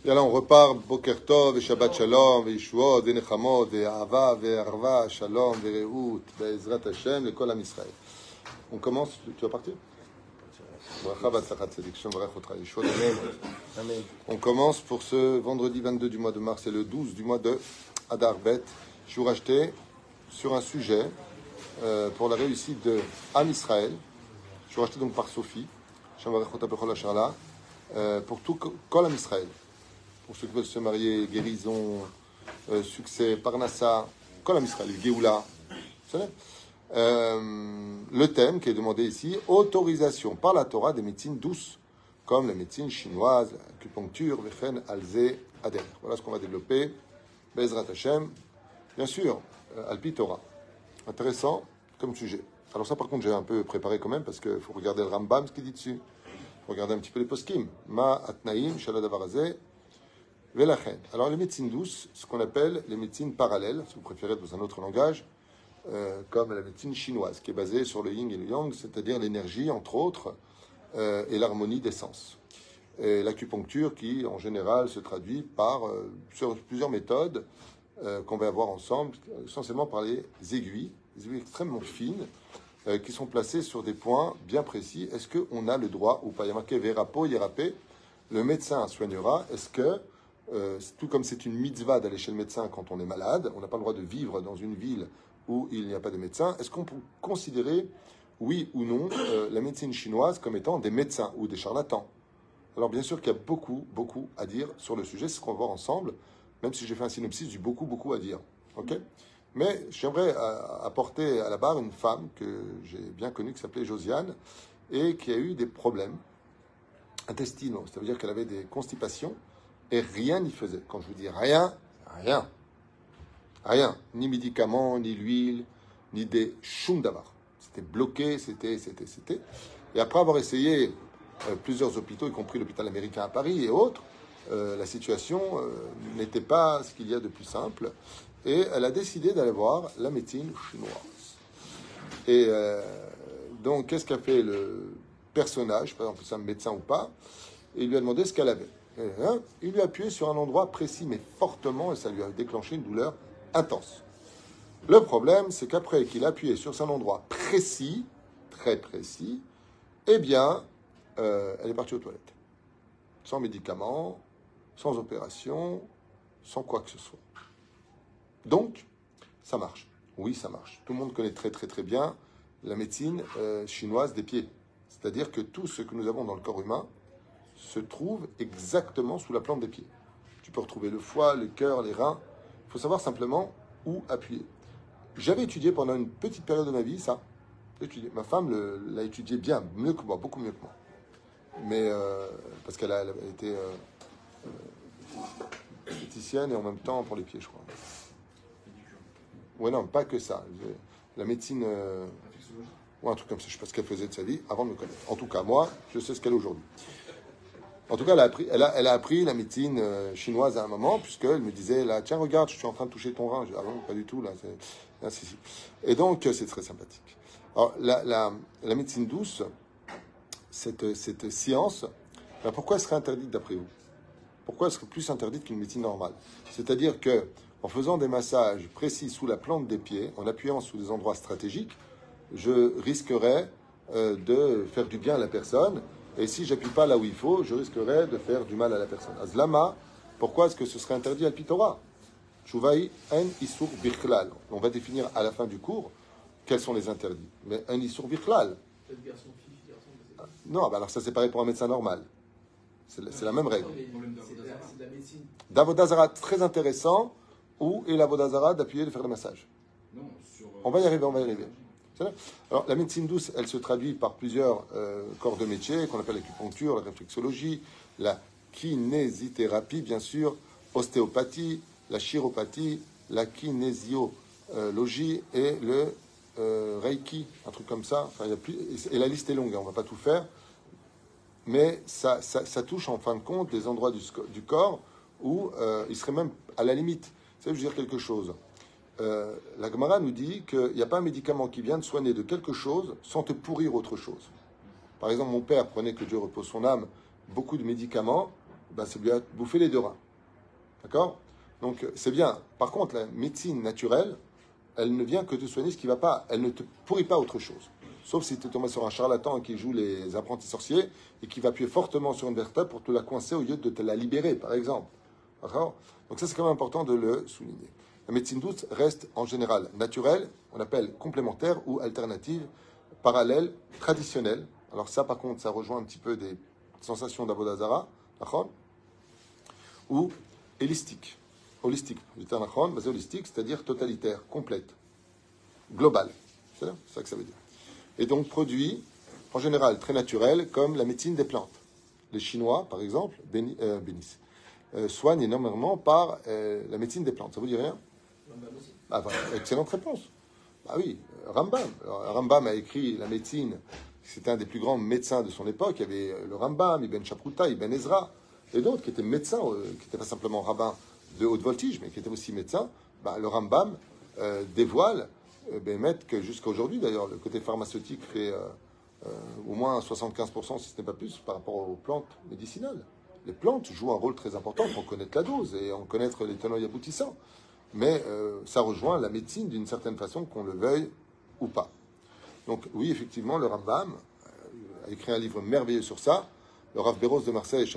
Et là, on repart. Boker Tov, et Shabbat Shalom, et Yeshuot, et Nechamot, et Ahava, et Arva, Shalom, et Rehout, et Ezrat Hashem, et Kol Am Israël. On commence. Tu vas partir? On commence pour ce vendredi 22 du mois de mars et le 12 du mois de Adar Bet. Je suis racheté sur un sujet pour la réussite de Am Israël. Je suis racheté donc par Sophie. Pour tout Kol Am Israël. Pour ceux qui veulent se marier, guérison, succès, Parnassa, Kol Am Israël, Géoula. Le thème qui est demandé ici, autorisation par la Torah des médecines douces, comme la médecine chinoise, l'acupuncture, Vechen, Alze, Ader. Voilà ce qu'on va développer. Bezrat Hashem, bien sûr, Alpi Torah. Intéressant comme sujet. Alors ça, par contre, j'ai un peu préparé quand même, parce qu'il faut regarder le Rambam, ce qu'il dit dessus. Il faut regarder un petit peu les poskim. Ma atnaim, shaladabarazé, velachen. Alors les médecines douces, ce qu'on appelle les médecines parallèles, si vous préférez dans un autre langage, comme la médecine chinoise, qui est basée sur le yin et le yang, c'est-à-dire l'énergie, entre autres, et l'harmonie des sens. Et l'acupuncture qui, en général, se traduit par sur plusieurs méthodes qu'on va avoir ensemble, essentiellement par les aiguilles extrêmement fines, qui sont placées sur des points bien précis. Est-ce qu'on a le droit ou pas? Il y a marqué Verapo, Yerapé, le médecin soignera. Est-ce que, tout comme c'est une mitzvah d'aller chez le médecin quand on est malade, on n'a pas le droit de vivre dans une ville où il n'y a pas de médecin, est-ce qu'on peut considérer, oui ou non, la médecine chinoise comme étant des médecins ou des charlatans? Alors bien sûr qu'il y a beaucoup à dire sur le sujet, c'est ce qu'on va voir ensemble, même si j'ai fait un synopsis du beaucoup à dire. Ok? Mais j'aimerais apporter à la barre une femme que j'ai bien connue, qui s'appelait Josiane, et qui a eu des problèmes intestinaux. Ça veut dire qu'elle avait des constipations, et rien n'y faisait. Quand je vous dis rien, ni médicaments, ni l'huile, ni des choum d'avar. C'était bloqué, c'était. Et après avoir essayé plusieurs hôpitaux, y compris l'hôpital américain à Paris et autres, la situation n'était pas ce qu'il y a de plus simple. Et elle a décidé d'aller voir la médecine chinoise. Et donc, qu'est-ce qu'a fait le personnage, par exemple, c'est un médecin ou pas, et il lui a demandé ce qu'elle avait. Et, il lui a appuyé sur un endroit précis, mais fortement, et ça lui a déclenché une douleur intense. Le problème, c'est qu'après qu'il a appuyé sur un endroit précis, très précis, eh bien, elle est partie aux toilettes. Sans médicaments, sans opération, sans quoi que ce soit. Donc, ça marche. Oui, ça marche. Tout le monde connaît très bien la médecine chinoise des pieds. C'est-à-dire que tout ce que nous avons dans le corps humain se trouve exactement sous la plante des pieds. Tu peux retrouver le foie, le cœur, les reins. Il faut savoir simplement où appuyer. J'avais étudié pendant une petite période de ma vie ça. Ma femme l'a étudié bien, mieux que moi, beaucoup mieux que moi. Mais parce qu'elle a été esthéticienne et en même temps pour les pieds, je crois. Ouais, non, pas que ça. La médecine, ou un truc comme ça. Je sais pas ce qu'elle faisait de sa vie avant de me connaître. En tout cas, moi, je sais ce qu'elle est aujourd'hui. En tout cas, elle a appris la médecine chinoise à un moment, puisqu'elle me disait, là, tiens, regarde, je suis en train de toucher ton rein. Je dis, ah non, pas du tout, là. Si. Et donc, c'est très sympathique. Alors, la médecine douce, cette science, ben pourquoi elle serait interdite d'après vous? Pourquoi elle serait plus interdite qu'une médecine normale? C'est-à-dire que, en faisant des massages précis sous la plante des pieds, en appuyant sous des endroits stratégiques, je risquerais de faire du bien à la personne. Et si j'appuie pas là où il faut, je risquerais de faire du mal à la personne. Azlama, pourquoi est-ce que ce serait interdit à Torah? Chouvaï en isur bichlal. On va définir à la fin du cours quels sont les interdits. Mais un isur bichlal. Non, bah alors ça c'est pareil pour un médecin normal. C'est la même règle. D'Avodazara, très intéressant. Où est l'Avodazara d'appuyer, de faire le massage? On va y arriver. Alors, la médecine douce, elle se traduit par plusieurs corps de métier qu'on appelle l'acupuncture, la réflexologie, la kinésithérapie, bien sûr, ostéopathie, la chiropathie, la kinésiologie et le reiki, un truc comme ça. Enfin, il y a plus, et la liste est longue, hein, on ne va pas tout faire. Mais ça touche en fin de compte des endroits du corps où il serait même à la limite. Ça veut dire quelque chose. La Gemara nous dit qu'il n'y a pas un médicament qui vient de soigner de quelque chose sans te pourrir autre chose. Par exemple, mon père prenait, que Dieu repose son âme, beaucoup de médicaments bah, ça lui a bouffé les deux reins. D'accord? Donc, c'est bien. Par contre, la médecine naturelle, elle ne vient que te soigner ce qui ne va pas. Elle ne te pourrit pas autre chose. Sauf si tu es tombé sur un charlatan qui joue les apprentis sorciers et qui va appuyer fortement sur une vertèbre pour te la coincer au lieu de te la libérer, par exemple. D'accord? Donc ça, c'est quand même important de le souligner. La médecine douce reste en général naturelle, on appelle complémentaire ou alternative, parallèle, traditionnelle. Alors ça, par contre, ça rejoint un petit peu des sensations d'Avodazara, d'accord? Ou holistique. Holistique, du terme holistique, c'est-à-dire totalitaire, complète, globale. C'est ça que ça veut dire. Et donc produit, en général, très naturel, comme la médecine des plantes. Les Chinois, par exemple, bénissent, soignent énormément par la médecine des plantes. Ça vous dit rien? Ah, voilà, excellente réponse. Ah oui, Rambam. Alors, Rambam a écrit la médecine. C'était un des plus grands médecins de son époque. Il y avait le Rambam, Ibn Chapruta, Ibn Ezra, et d'autres qui étaient médecins, qui n'étaient pas simplement rabbins de haute voltige, mais qui étaient aussi médecins. Bah, le Rambam dévoile, que jusqu'à aujourd'hui, d'ailleurs, le côté pharmaceutique fait au moins 75%, si ce n'est pas plus, par rapport aux plantes médicinales. Les plantes jouent un rôle très important pour connaître la dose et en connaître les tenants et aboutissants. Mais ça rejoint la médecine d'une certaine façon, qu'on le veuille ou pas. Donc oui, effectivement, le Rambam a écrit un livre merveilleux sur ça. Le Rav Béros de Marseille,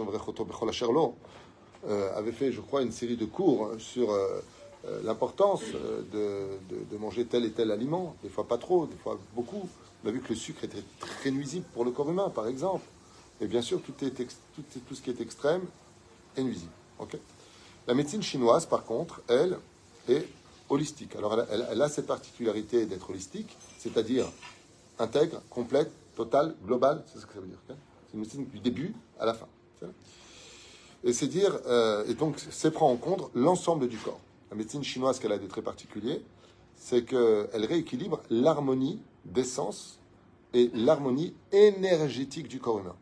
avait fait, je crois, une série de cours sur l'importance de manger tel et tel aliment. Des fois pas trop, des fois beaucoup. On a vu que le sucre était très nuisible pour le corps humain, par exemple. Et bien sûr, tout ce qui est extrême est nuisible. Okay. La médecine chinoise, par contre, elle, est holistique. Alors, elle a cette particularité d'être holistique, c'est-à-dire intègre, complète, totale, globale, c'est ce que ça veut dire. Okay. C'est une médecine du début à la fin. Et c'est dire, et donc, c'est prendre en compte l'ensemble du corps. La médecine chinoise, qu'elle a de très particulier, c'est qu'elle rééquilibre l'harmonie d'essence et l'harmonie énergétique du corps humain.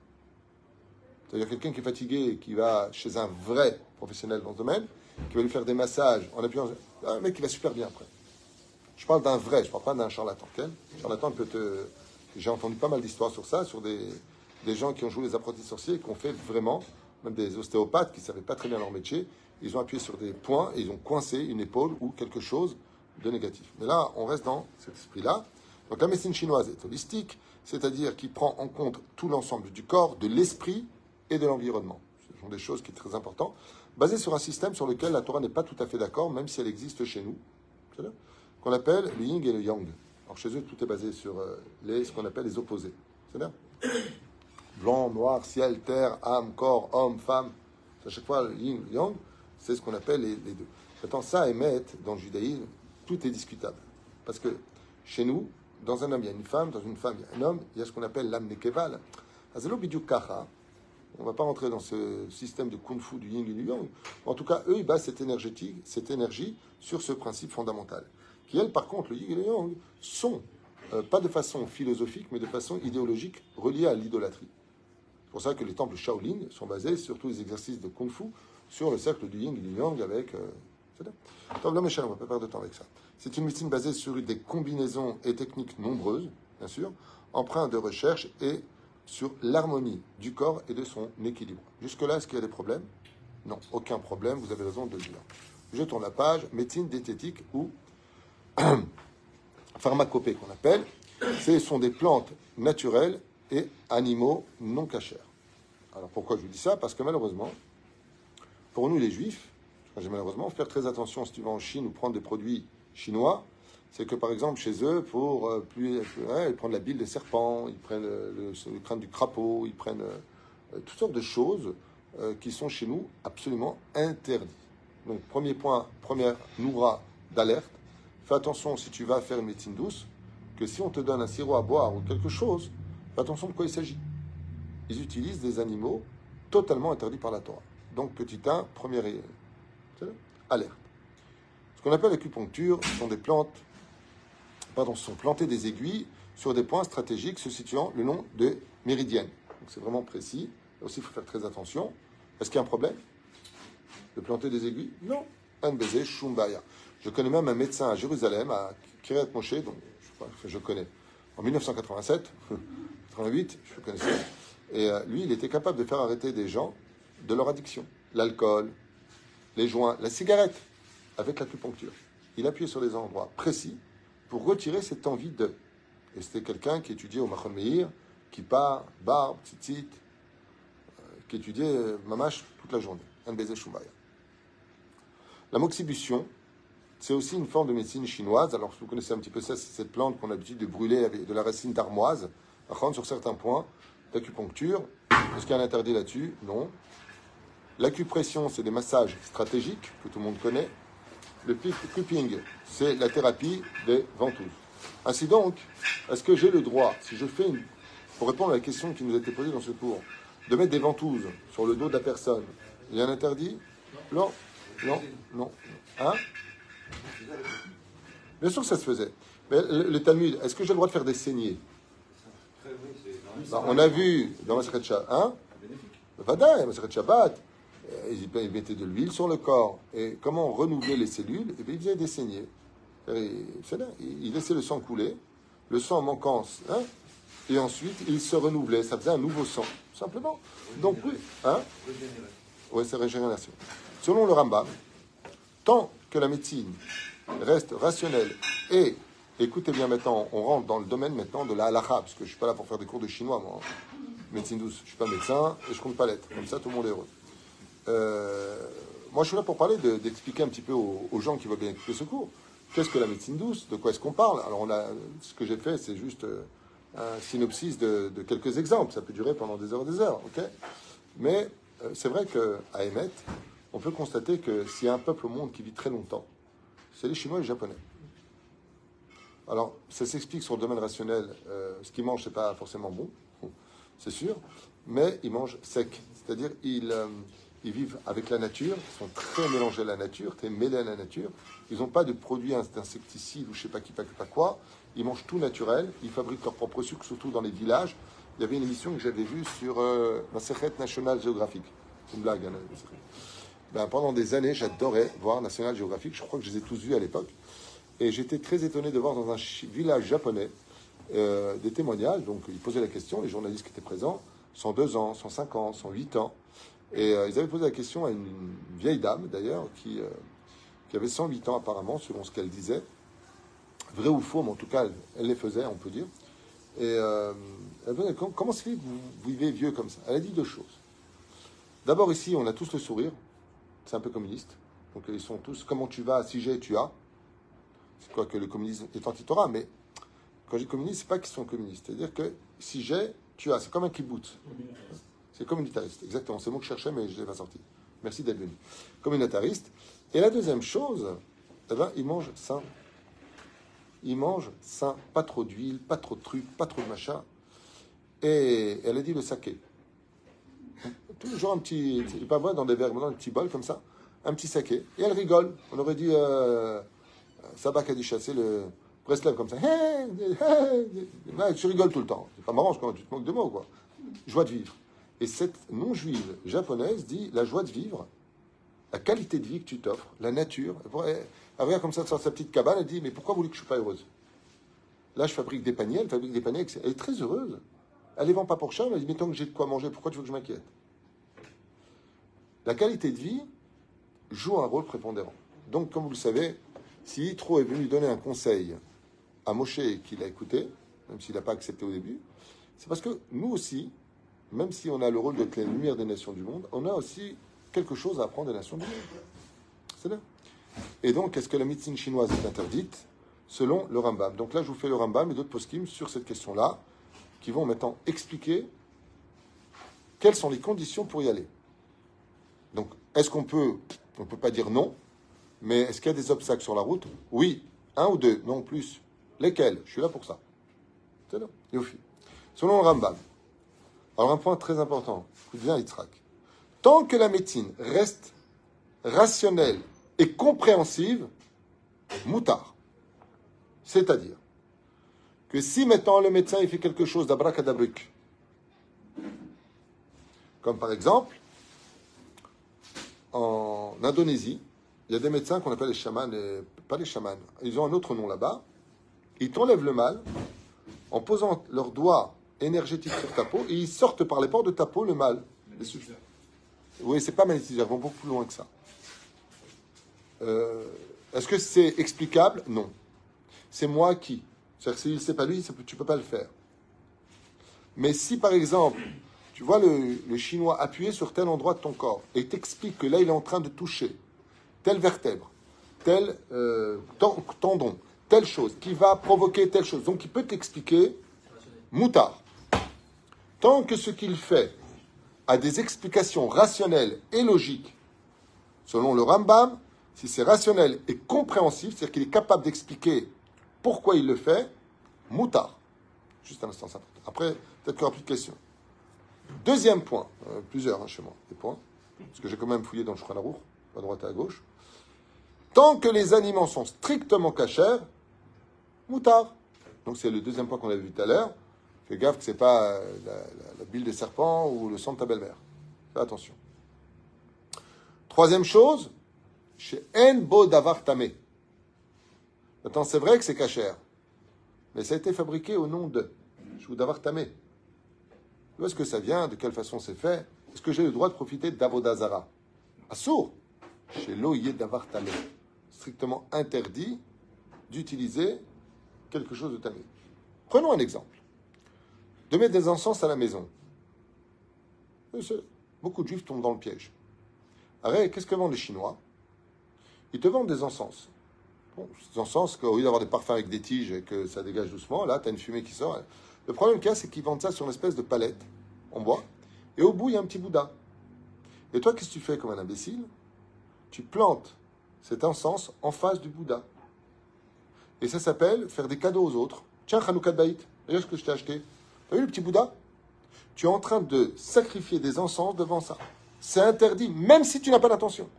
C'est-à-dire quelqu'un qui est fatigué et qui va chez un vrai professionnel dans ce domaine, qui va lui faire des massages en appuyant, un mec qui va super bien après. Je parle d'un vrai, je ne parle pas d'un charlatan. Okay. Charlatan peut te... J'ai entendu pas mal d'histoires sur ça, sur des gens qui ont joué les apprentis sorciers et qui ont fait vraiment, même des ostéopathes qui ne savaient pas très bien leur métier, ils ont appuyé sur des points et ils ont coincé une épaule ou quelque chose de négatif. Mais là, on reste dans cet esprit-là. Donc la médecine chinoise est holistique, c'est-à-dire qui prend en compte tout l'ensemble du corps, de l'esprit et de l'environnement. Ce sont des choses qui sont très importantes, basées sur un système sur lequel la Torah n'est pas tout à fait d'accord, même si elle existe chez nous, qu'on appelle le yin et le yang. Alors chez eux, tout est basé sur ce qu'on appelle les opposés. C'est-à-dire blanc, noir, ciel, terre, âme, corps, homme, femme. À chaque fois, le yin, le yang, c'est ce qu'on appelle les deux. Maintenant, ça, émet, dans le judaïsme, tout est discutable. Parce que chez nous, dans un homme, il y a une femme, dans une femme, il y a un homme, il y a ce qu'on appelle l'âme nekeval. Azalo bidyuk kacha. On ne va pas rentrer dans ce système de kung-fu du yin et du yang. En tout cas, eux, ils basent cette énergie sur ce principe fondamental. Qui, elles, par contre, le yin et le yang, sont, pas de façon philosophique, mais de façon idéologique, reliées à l'idolâtrie. C'est pour ça que les temples Shaolin sont basés sur tous les exercices de kung-fu, sur le cercle du yin et du yang avec... Tant l'homme échelle, on ne va pas perdre de temps avec ça. C'est une médecine basée sur des combinaisons et techniques nombreuses, bien sûr, empreintes de recherche et sur l'harmonie du corps et de son équilibre. Jusque-là, est-ce qu'il y a des problèmes? Non, aucun problème, vous avez raison de le dire. Je tourne la page, médecine diététique ou pharmacopée qu'on appelle. Ce sont des plantes naturelles et animaux non cachers. Alors pourquoi je vous dis ça? Parce que malheureusement, pour nous les juifs, malheureusement, faire très attention si tu vas en Chine ou prendre des produits chinois, c'est que par exemple chez eux, pour ils prennent la bile des serpents, ils prennent le crâne du crapaud, ils prennent toutes sortes de choses qui sont chez nous absolument interdites. Donc premier point, première noura d'alerte, fais attention si tu vas faire une médecine douce, que si on te donne un sirop à boire ou quelque chose, fais attention de quoi il s'agit. Ils utilisent des animaux totalement interdits par la Torah. Donc petit 1, première alerte. Ce qu'on appelle l'acupuncture sont des plantes, sont plantées des aiguilles sur des points stratégiques se situant le long de méridiennes. Donc c'est vraiment précis. Là aussi, il faut faire très attention. Est-ce qu'il y a un problème de planter des aiguilles? Non. Un baiser, shumbaya. Je connais même un médecin à Jérusalem, à Kiryat Moshe, donc je connais. En 1987, 88, je connaissais. Et lui, il était capable de faire arrêter des gens de leur addiction. L'alcool, les joints, la cigarette, avec l'acupuncture. Il appuyait sur des endroits précis pour retirer cette envie de. Et c'était quelqu'un qui étudiait au Machon Meir, qui part, barbe, tzitzit, qui étudiait mamash toute la journée. Un baiser shumbaya. La moxibution, c'est aussi une forme de médecine chinoise. Alors, si vous connaissez un petit peu ça, c'est cette plante qu'on a l'habitude de brûler avec de la racine d'armoise. Par contre, sur certains points, l'acupuncture, est-ce qu'il y a un interdit là-dessus? Non. L'acupression, c'est des massages stratégiques que tout le monde connaît. Le cupping, c'est la thérapie des ventouses. Ainsi donc, est-ce que j'ai le droit, si je fais une... Pour répondre à la question qui nous a été posée dans ce cours, de mettre des ventouses sur le dos de la personne, il y a un interdit? Non. Non. Non. Hein? Bien sûr que ça se faisait. Mais le Talmud, est-ce que j'ai le droit de faire des saignées? On a vu dans Masechet Shabbat, hein? Vadaï, Masechet Shabbat, ils mettaient de l'huile sur le corps. Et comment renouveler les cellules? Et bien, ils faisaient des saignées. Ils laissaient le sang couler, le sang manquant, hein? Et ensuite, il se renouvelait. Ça faisait un nouveau sang, simplement. Donc, oui, hein? Oui, c'est régénération. Selon le Rambam, tant que la médecine reste rationnelle et, écoutez bien maintenant, on rentre dans le domaine maintenant de la halakha, parce que je ne suis pas là pour faire des cours de chinois, moi. Médecine douce, je ne suis pas médecin et je ne compte pas l'être. Comme ça, tout le monde est heureux. Moi, je suis là pour parler d'expliquer un petit peu aux gens qui veulent bien écouter ce cours. Qu'est-ce que la médecine douce? De quoi est-ce qu'on parle? Alors, ce que j'ai fait, c'est juste un synopsis de quelques exemples. Ça peut durer pendant des heures, ok? Mais c'est vrai qu'à Emet, on peut constater que s'il y a un peuple au monde qui vit très longtemps, c'est les Chinois et les Japonais. Alors, ça s'explique sur le domaine rationnel. Ce qu'ils mangent, c'est pas forcément bon, c'est sûr, mais ils mangent sec. C'est-à-dire, ils vivent avec la nature, ils sont très mélangés à la nature, très mêlés à la nature. Ils n'ont pas de produits d'insecticides ou je sais pas qui, pas quoi. Ils mangent tout naturel, ils fabriquent leur propre sucre, surtout dans les villages. Il y avait une émission que j'avais vue sur Masechet National Geographic. C'est une blague, hein, pendant des années, j'adorais voir National Geographic. Je crois que je les ai tous vus à l'époque. Et j'étais très étonné de voir dans un village japonais des témoignages. Donc, ils posaient la question, les journalistes qui étaient présents, 102 ans, 105 ans, 108 ans. Et ils avaient posé la question à une vieille dame, d'ailleurs, qui avait 108 ans apparemment, selon ce qu'elle disait. Vrai ou faux, mais en tout cas, elle les faisait, on peut dire. Et elle disait, comment se fait que vous vivez vieux comme ça? Elle a dit deux choses. D'abord, ici, on a tous le sourire. C'est un peu communiste. Donc, ils sont tous, comment tu vas, si j'ai, tu as. C'est quoi que le communisme est anti-Torah, mais quand je dis communiste, c'est pas qu'ils sont communistes. C'est-à-dire que si j'ai, tu as. C'est comme un kibbutz. C'est communitariste. Exactement. C'est le mot que je cherchais, mais je ne l'ai pas sorti. Merci d'être venu. Communitariste. Et la deuxième chose, eh ben, ils mangent sain. Ils mangent sain. Pas trop d'huile, pas trop de trucs, pas trop de machin. Et elle a dit le saké. Toujours un petit, pas vrai, dans des verres, dans un petit bol comme ça, un petit saké. Et elle rigole. On aurait dit Sabak a dit chasser le Breslev comme ça. Tu rigoles tout le temps. C'est pas marrant quand tu te manques de mots, quoi. Joie de vivre. Et cette non-juive japonaise dit la joie de vivre, la qualité de vie que tu t'offres, la nature. Elle regarde comme ça sur sa petite cabane, elle dit mais pourquoi vous voulez que je ne sois pas heureuse? Là, je fabrique des paniers, elle fabrique des paniers. Elle est très heureuse. Elle les vend pas pour cher, mais elle dit mais tant que j'ai de quoi manger, pourquoi tu veux que je m'inquiète? La qualité de vie joue un rôle prépondérant. Donc, comme vous le savez, si Yitro est venu donner un conseil à Moshe qu'il a écouté, même s'il n'a pas accepté au début, c'est parce que nous aussi, même si on a le rôle d'être la lumière des nations du monde, on a aussi quelque chose à apprendre des nations du monde. C'est là. Et donc, est-ce que la médecine chinoise est interdite selon le Rambam? Donc là, je vous fais le Rambam et d'autres poskim sur cette question-là, qui vont maintenant expliquer quelles sont les conditions pour y aller. Donc, est-ce qu'on peut... On ne peut pas dire non, mais est-ce qu'il y a des obstacles sur la route? Oui. Un ou deux? Non, plus. Lesquels? Je suis là pour ça. C'est là. Yofi. Selon le Rambam. Alors, un point très important. Écoute bien, Yitzhak. Tant que la médecine reste rationnelle et compréhensive, moutard. C'est-à-dire que si maintenant le médecin il fait quelque chose d'abracadabrique, comme par exemple, en Indonésie, il y a des médecins qu'on appelle les chamans, pas les chamans, ils ont un autre nom là-bas. Ils t'enlèvent le mal en posant leurs doigts énergétiques sur ta peau et ils sortent par les pores de ta peau le mal. Oui, c'est pas magnétiseur, ils vont beaucoup plus loin que ça. Est-ce que c'est explicable? Non. C'est moi qui. C'est-à-dire que s'il ne sait pas lui, tu ne peux pas le faire. Mais si, par exemple, tu vois le chinois appuyer sur tel endroit de ton corps et t'explique que là, il est en train de toucher telle vertèbre, tel tendon, telle chose, qui va provoquer telle chose. Donc, il peut t'expliquer moutard. Tant que ce qu'il fait a des explications rationnelles et logiques, selon le Rambam, si c'est rationnel et compréhensif, c'est-à-dire qu'il est capable d'expliquer pourquoi il le fait, moutard. Juste un instant, ça. Après, peut-être qu'il n'y aura plus de questions. Deuxième point, plusieurs chez moi, des points, parce que j'ai quand même fouillé dans le Shulchan Aruch, à droite et à gauche. Tant que les aliments sont strictement cachers, moutard. Donc c'est le deuxième point qu'on avait vu tout à l'heure. Fais gaffe que ce n'est pas la bile de serpent ou le sang de ta belle-mère. Fais attention. Troisième chose, chez En Bo Davar Tamé. Maintenant, c'est vrai que c'est cachère, mais ça a été fabriqué au nom de Shou Davar Tamé. Où est-ce que ça vient? De quelle façon c'est fait? Est-ce que j'ai le droit de profiter d'Avodazara? Assour, chez Loïe Davar Tamé. Strictement interdit d'utiliser quelque chose de tamé. Prenons un exemple. De mettre des encens à la maison. Beaucoup de juifs tombent dans le piège. Arrête, qu'est-ce que vendent les Chinois? Ils te vendent des encens. Bon, des encens, au lieu d'avoir des parfums avec des tiges et que ça dégage doucement, là, tu as une fumée qui sort. Le problème qu'il y a, c'est qu'ils vendent ça sur une espèce de palette en bois. Et au bout, il y a un petit Bouddha. Et toi, qu'est-ce que tu fais comme un imbécile? Tu plantes cet encens en face du Bouddha. Et ça s'appelle faire des cadeaux aux autres. Tiens, Hanouka Baït, regarde ce que je t'ai acheté. Tu as vu le petit Bouddha? Tu es en train de sacrifier des encens devant ça. C'est interdit, même si tu n'as pas d'intention.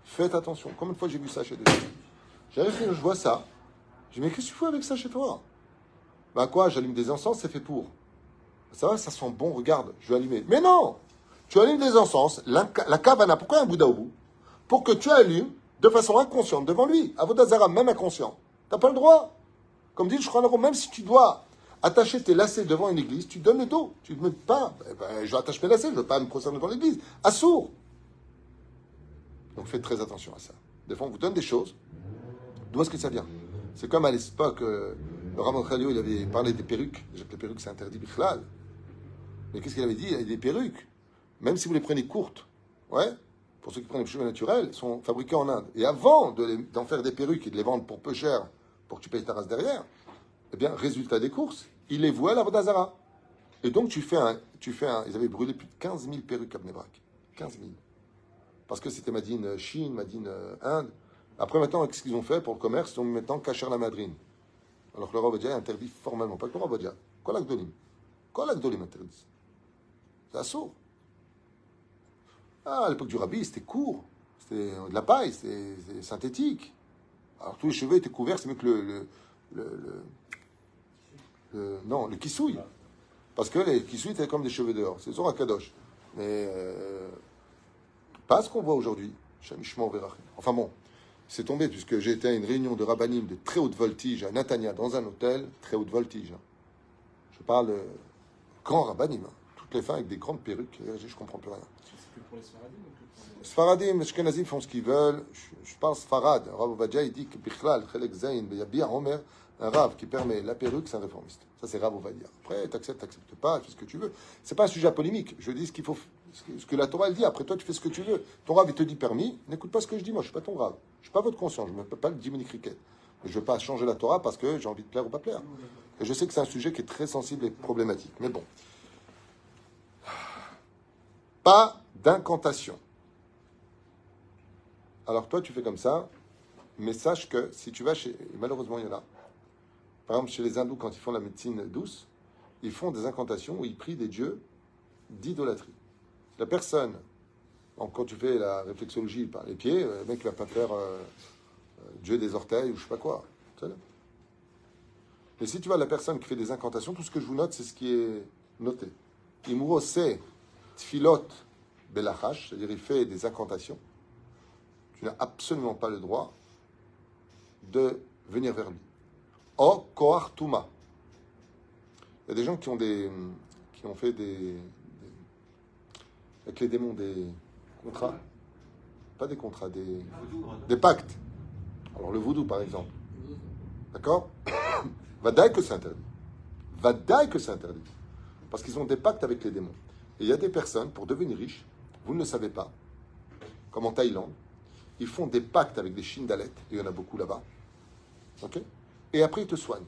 Faites attention. Combien de fois j'ai vu ça chez des gens? J'arrive, je vois ça. Je dis, mais qu'est-ce que tu fais avec ça chez toi? Ben quoi, j'allume des encens, c'est fait pour. Ça va, ça sent bon, regarde, je vais allumer. Mais non! Tu allumes des encens, la kavana, pourquoi un Bouddha au bout? Pour que tu allumes de façon inconsciente devant lui. Avodazara, même inconscient. T'as pas le droit. Comme dit le Shulchan Aruch, même si tu dois attacher tes lacets devant une église, tu donnes le dos. Tu ne me dis pas, je attache mes lacets, je ne veux pas me prosterner devant l'église. Assour. Donc faites très attention à ça. Des fois, on vous donne des choses. D'où est-ce que ça vient? C'est comme à l'époque, le Rav Khalio, il avait parlé des perruques. Déjà que les perruques, c'est interdit bichlal. Mais qu'est-ce qu'il avait dit? Il y a des perruques, même si vous les prenez courtes, ouais, pour ceux qui prennent les cheveux naturels, sont fabriquées en Inde. Et avant d'en faire des perruques et de les vendre pour peu cher, pour que tu payes ta race derrière, eh bien, résultat des courses, il les vouait à la Vodazara. Et donc, ils avaient brûlé plus de 15 000 perruques à Bnei Brak. 15 000. Parce que c'était Madine Chine, Madine Inde. Après, maintenant, qu'est-ce qu'ils ont fait pour le commerce? Ils ont mis maintenant Kacher la Madrine. Alors que le Rav Ovadia est interdit formellement. Pas que le Rav Ovadia. Kol Agdolim. Kol Agdolim interdit. C'est assaut. Ah, à l'époque du Rabbi, c'était court. C'était de la paille, c'était synthétique. Alors tous les cheveux étaient couverts, c'est mieux que le kissouille. Parce que les kissouilles étaient comme des cheveux dehors. C'est Zohar Kadosh. Mais pas ce qu'on voit aujourd'hui. Enfin bon, c'est tombé puisque j'ai été à une réunion de rabbinim de très haute voltige à Natania, dans un hôtel, très haute voltige. Je parle de grand rabbinim. Toutes les femmes avec des grandes perruques. Je comprends plus rien. C'est que pour les Sfaradim ou que pour les... Sfaradim, les Ashkenazim font ce qu'ils veulent. Je parle Sfarad. Rav Ovadia, il dit que Bichlal, Chelek Zayn, Beyabi, Homer, un Rav qui permet la perruque, c'est un réformiste. Ça, c'est Rav Ovadia. Après, t'acceptes pas, tu fais ce que tu veux. C'est pas un sujet polémique. Je dis ce que la Torah, elle dit. Après, toi, tu fais ce que tu veux. Ton Rav, il te dit permis. N'écoute pas ce que je dis. Moi, je suis pas ton Rav. Je suis pas votre conscience. Je ne peux pas le Jiminy Cricket. Mais je veux pas changer la Torah parce que j'ai envie de plaire ou pas plaire. Et je sais que c'est un sujet qui est très sensible et problématique. Mais bon. Pas d'incantation. Alors toi, tu fais comme ça, mais sache que si tu vas chez... Malheureusement, il y en a. Par exemple, chez les hindous, quand ils font la médecine douce, ils font des incantations où ils prient des dieux d'idolâtrie. La personne, quand tu fais la réflexologie par les pieds, le mec ne va pas faire Dieu des orteils ou je sais pas quoi. Mais si tu vois la personne qui fait des incantations, tout ce que je vous note, c'est ce qui est noté. Imurose tfilot belachash, c'est-à-dire il fait des incantations. Tu n'as absolument pas le droit de venir vers lui. O koar tuma. Il y a des gens qui ont fait avec les démons Contrats. Pas des contrats, des pactes. Alors le voodoo, par exemple. D'accord? Vadaï que c'est interdit. Vadaï que c'est interdit. Parce qu'ils ont des pactes avec les démons. Et il y a des personnes, pour devenir riches, vous ne le savez pas, comme en Thaïlande, ils font des pactes avec des shindalettes, il y en a beaucoup là-bas. Ok? Et après, ils te soignent.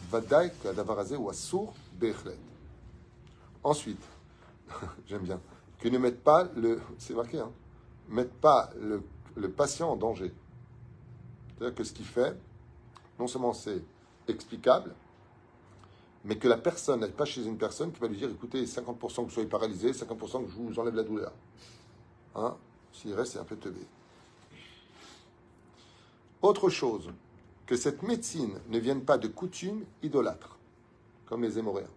Vadaï que Adavarazé ou Assour Bechlet. Ensuite, j'aime bien, qu'ils ne mettent pas c'est marqué, hein, mettent pas le patient en danger. C'est-à-dire que ce qu'il fait, non seulement c'est explicable, mais que la personne n'aille pas chez une personne qui va lui dire, écoutez, 50% que vous soyez paralysé, 50% que je vous enlève la douleur. Hein? S'il reste, c'est un peu teubé. Autre chose, que cette médecine ne vienne pas de coutumes idolâtres, comme les Émoréens.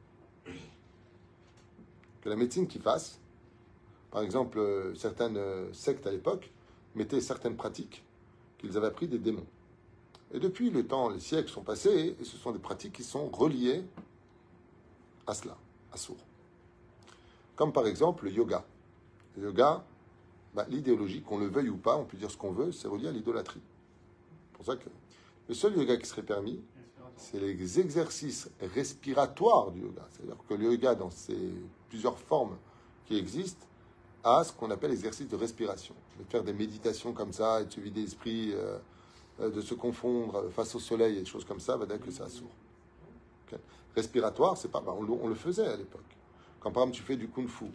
Que la médecine qu'ils fassent, par exemple, certaines sectes à l'époque mettaient certaines pratiques qu'ils avaient appris des démons. Et depuis le temps, les siècles sont passés, et ce sont des pratiques qui sont reliées à cela, à sourd. Comme par exemple le yoga. Le yoga, l'idéologie, qu'on le veuille ou pas, on peut dire ce qu'on veut, c'est relié à l'idolâtrie. C'est pour ça que le seul yoga qui serait permis, c'est les exercices respiratoires du yoga. C'est-à-dire que le yoga, dans ses plusieurs formes qui existent, a ce qu'on appelle l'exercice de respiration. De faire des méditations comme ça, et de se vider l'esprit, de se confondre face au soleil et des choses comme ça, va dire que c'est assourd. Okay. Respiratoire, c'est pas. On le faisait à l'époque. Quand par exemple tu fais du kung-fu,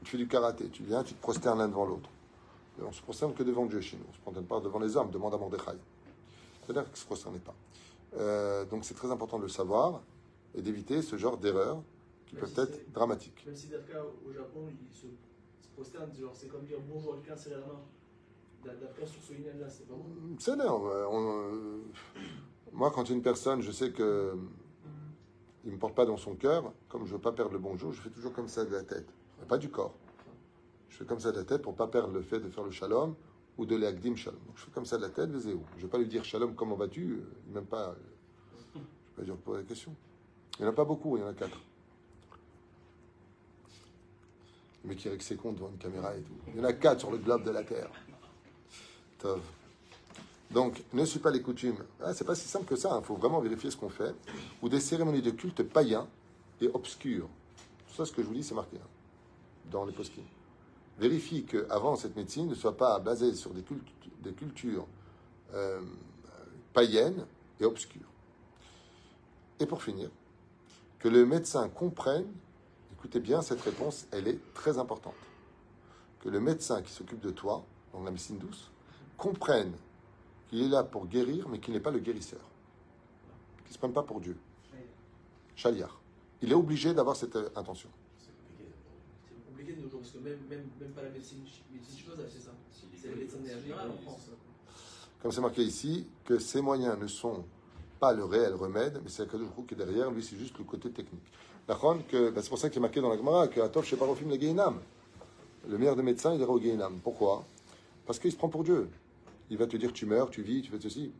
tu fais du karaté, tu viens, tu te prosternes l'un devant l'autre. On ne se prosterne que devant Dieu chez nous. On ne se prosterne pas devant les hommes, demande à Mordechai. C'est-à-dire qu'il ne se prosterne pas. Donc c'est très important de le savoir et d'éviter ce genre d'erreurs qui peuvent être dramatiques. Même si Dafka au Japon, ils se prosternent, c'est comme dire bonjour à quelqu'un, serrer la main. D'après sur ce ligne-là, c'est pas bon. C'est là. Moi, quand une personne, je sais que il ne me porte pas dans son cœur, comme je ne veux pas perdre le bonjour, je fais toujours comme ça de la tête, pas du corps. Je fais comme ça de la tête pour ne pas perdre le fait de faire le shalom ou de l'agdim shalom. Donc je fais comme ça de la tête, le zéou. Je ne vais pas lui dire shalom, comment vas-tu? Même pas. Je ne vais pas dire poser la question. Il n'y en a pas beaucoup, il y en a 4. Le mec qui règle ses comptes devant une caméra et tout. Il y en a 4 sur le globe de la Terre. Tov. Donc, ne suis pas les coutumes. C'est pas si simple que ça. Il faut vraiment vérifier ce qu'on fait. Ou des cérémonies de culte païens et obscurs. Tout ça, ce que je vous dis, c'est marqué dans les poskim. Vérifie qu'avant, cette médecine ne soit pas basée sur des cultures païennes et obscures. Et pour finir, que le médecin comprenne, écoutez bien, cette réponse, elle est très importante. Que le médecin qui s'occupe de toi, dans la médecine douce, comprenne qu'il est là pour guérir, mais qu'il n'est pas le guérisseur. Qu'il ne se prenne pas pour Dieu. Chaliar. Il est obligé d'avoir cette intention. C'est compliqué de nos jours, parce que même pas la médecine chinoise, c'est ça. C'est la médecine générale en France. Comme c'est marqué ici, que ces moyens ne sont pas le réel remède, mais c'est Akadosh Baruch Hu qui est derrière, lui c'est juste le côté technique. C'est pour ça qu'il est marqué dans la Gemara que Atov chez Parofim le Gehinam. Le meilleur des médecins, il ira au Gehinam. Pourquoi? Parce qu'il se prend pour Dieu. Il va te dire tu meurs, tu vis, tu fais ceci.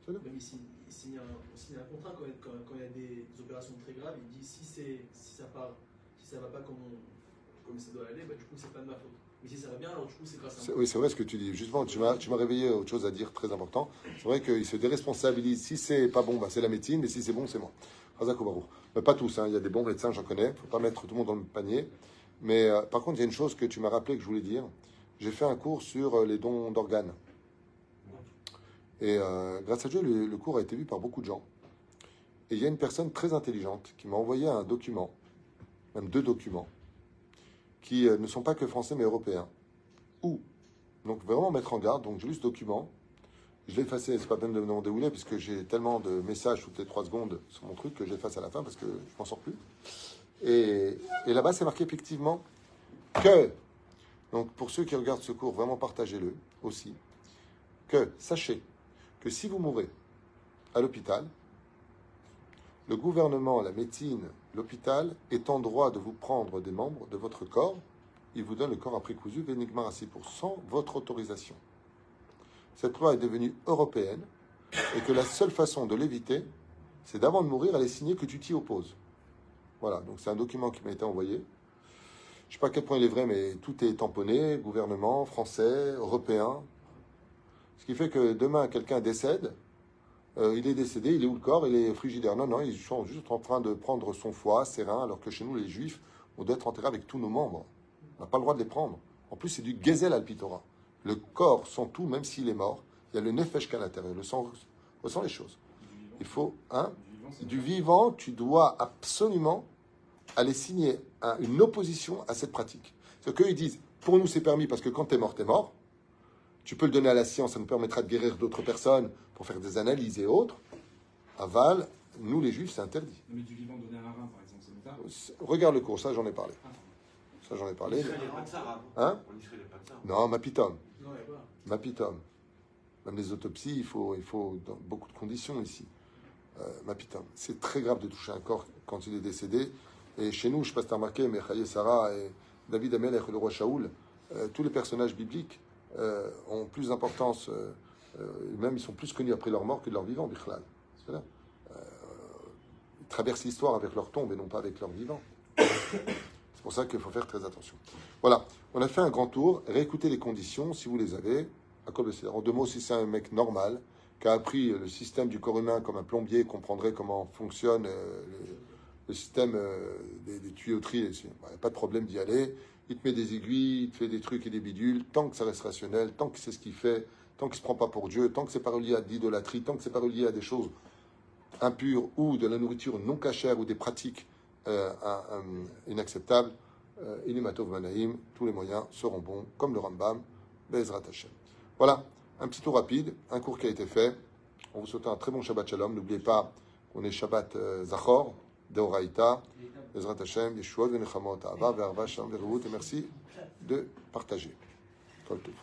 Même il signe un contrat quand il y a des opérations très graves, il dit si ça va pas comme ça doit aller, du coup c'est pas de ma faute. Mais si ça va bien, alors du coup c'est grâce à moi. Oui, c'est vrai ce que tu dis. Justement, tu m'as réveillé autre chose à dire très important. C'est vrai qu'il se déresponsabilise. Si c'est pas bon, c'est la médecine, mais si c'est bon, c'est moi. Mais pas tous, il y a des bons médecins, j'en connais. Il ne faut pas mettre tout le monde dans le panier. Mais par contre, il y a une chose que tu m'as rappelé que je voulais dire. J'ai fait un cours sur les dons d'organes. Et grâce à Dieu, le cours a été vu par beaucoup de gens. Et il y a une personne très intelligente qui m'a envoyé un document, même 2 documents, qui ne sont pas que français mais européens. Donc vraiment mettre en garde, donc j'ai lu ce document, je l'ai effacé, c'est pas peine de me demander où il est, puisque j'ai tellement de messages toutes les 3 secondes sur mon truc que j'efface à la fin parce que je m'en sors plus. Et là-bas c'est marqué effectivement que, donc pour ceux qui regardent ce cours, vraiment partagez-le aussi, que sachez que si vous mourrez à l'hôpital, le gouvernement, la médecine, l'hôpital est en droit de vous prendre des membres de votre corps. Il vous donne le corps à prix cousu, Vénigmar à 6%, votre autorisation. Cette loi est devenue européenne et que la seule façon de l'éviter, c'est d'avant de mourir, aller signer que tu t'y opposes. Voilà, donc c'est un document qui m'a été envoyé. Je ne sais pas à quel point il est vrai, mais tout est tamponné, gouvernement, français, européen. Ce qui fait que demain, quelqu'un décède, il est décédé, il est où le corps? Il est frigidaire. Non, ils sont juste en train de prendre son foie, ses reins, alors que chez nous, les juifs, on doit être enterré avec tous nos membres. On n'a pas le droit de les prendre. En plus, c'est du gezel al pitora. Le corps sans tout, même s'il est mort, il y a le nefesh qu'à l'intérieur. Le sang ressent les choses. Il faut, du vivant, tu dois absolument aller signer une opposition à cette pratique. Ce qu'ils disent, pour nous c'est permis parce que quand tu es mort, tu es mort. Tu peux le donner à la science, ça nous permettra de guérir d'autres personnes pour faire des analyses et autres. Aval, nous les juifs, c'est interdit. Mais du vivant donné à un rein, par exemple, c'est méta. Regarde le cours, ça j'en ai parlé. Ça j'en ai parlé. En Israël, il n'y a pas de ça, Rav. Hein? En Israël, il n'y a pas de ça. Non, mapitom. Non, il n'y a pas. Mapitom. Même les autopsies, il faut dans beaucoup de conditions ici. Mapitom. C'est très grave de toucher un corps quand il est décédé. Et chez nous, je ne sais pas si tu as remarqué, mais Chaye Sarah et David Amelech et le roi Shaoul, tous les personnages bibliques ont plus d'importance, même ils sont plus connus après leur mort que de leur vivant, Bichlal. Ils traversent l'histoire avec leur tombe et non pas avec leur vivant. C'est pour ça qu'il faut faire très attention. Voilà, on a fait un grand tour. Réécoutez les conditions, si vous les avez. En deux mots, si c'est un mec normal, qui a appris le système du corps humain comme un plombier, comprendrait comment fonctionne le système des tuyauteries, il n'y a pas de problème d'y aller. Il te met des aiguilles, il te fait des trucs et des bidules, tant que ça reste rationnel, tant que c'est ce qu'il fait, tant qu'il ne se prend pas pour Dieu, tant que c'est pas relié à de l'idolâtrie, tant que c'est pas relié à des choses impures ou de la nourriture non cachère ou des pratiques inacceptables, Inimatov Manaïm, tous les moyens seront bons, comme le Rambam, Bezrat Hashem. Voilà, un petit tour rapide, un cours qui a été fait. On vous souhaite un très bon Shabbat Shalom. N'oubliez pas qu'on est Shabbat Zachor, Deoraita, Bezrat Hashem, Yeshuot, Venechamot, Ava, Verva, Shalom, Verut, et merci de partager. Kol Tov.